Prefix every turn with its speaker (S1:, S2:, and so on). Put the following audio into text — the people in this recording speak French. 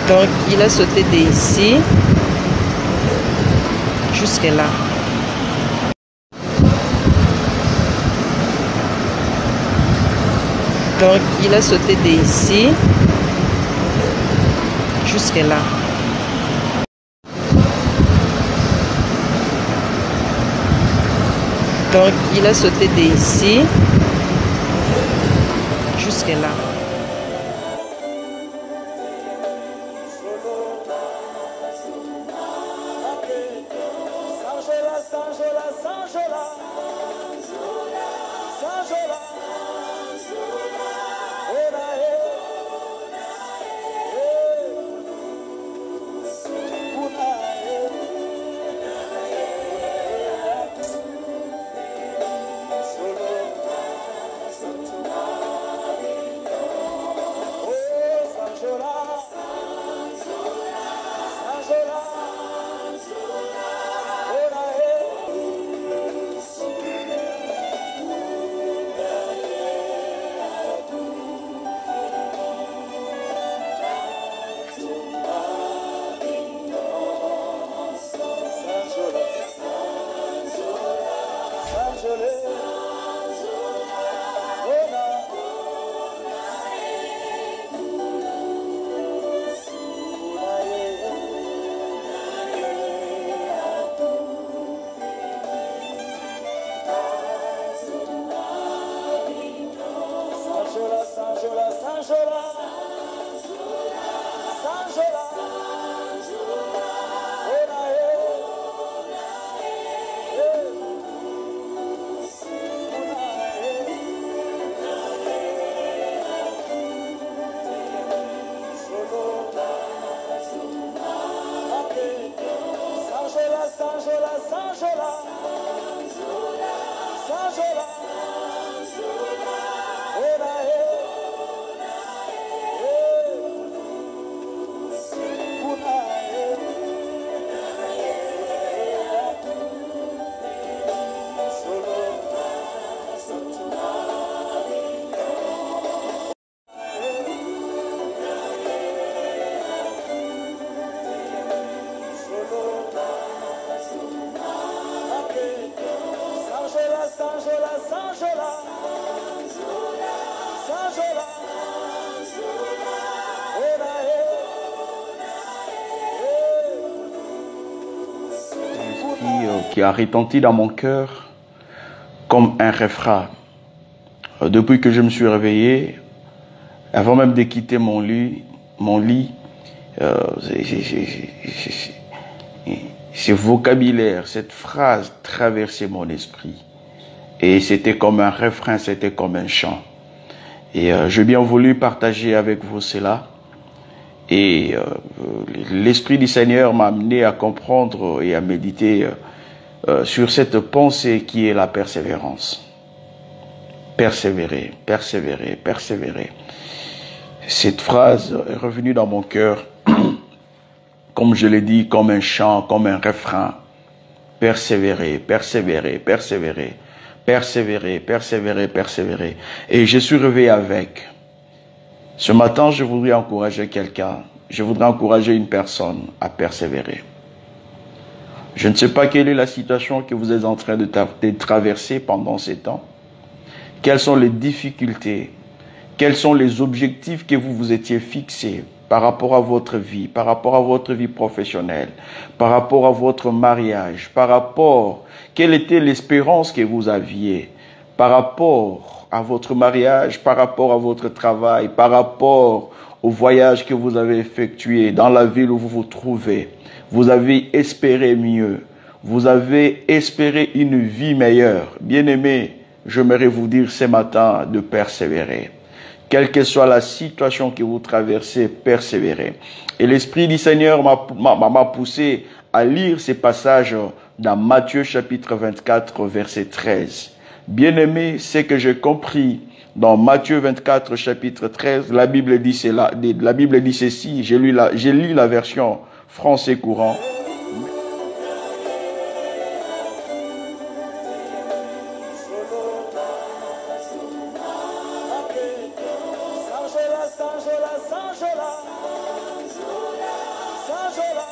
S1: Donc, il a sauté d'ici jusque là. Donc, il a sauté d'ici jusque là. Donc, il a sauté d'ici jusque là.
S2: Qui a retenti dans mon cœur comme un refrain. Depuis que je me suis réveillé, avant même de quitter mon lit, ce vocabulaire, cette phrase traversait mon esprit. Et c'était comme un refrain, c'était comme un chant. Et j'ai bien voulu partager avec vous cela. Et l'Esprit du Seigneur m'a amené à comprendre et à méditer sur cette pensée qui est la persévérance. Persévérer, persévérer, persévérer. Cette phrase est revenue dans mon cœur, comme je l'ai dit, comme un chant, comme un refrain. Persévérer, persévérer, persévérer, persévérer, persévérer, persévérer. Et je suis réveillé avec. Ce matin, je voudrais encourager quelqu'un, je voudrais encourager une personne à persévérer. Je ne sais pas quelle est la situation que vous êtes en train de traverser pendant ces temps. Quelles sont les difficultés, quels sont les objectifs que vous vous étiez fixés par rapport à votre vie professionnelle, par rapport à votre mariage, par rapport, quelle était l'espérance que vous aviez, par rapport à votre mariage, par rapport à votre travail, par rapport au voyage que vous avez effectué dans la ville où vous vous trouvez. Vous avez espéré mieux. Vous avez espéré une vie meilleure. Bien-aimés, j'aimerais vous dire ce matin de persévérer. Quelle que soit la situation que vous traversez, persévérez. Et l'Esprit du Seigneur m'a poussé à lire ces passages dans Matthieu chapitre 24, verset 13. Bien-aimés, ce que j'ai compris dans Matthieu 24, chapitre 13, la Bible dit ceci, j'ai lu la version français courant.
S3: sola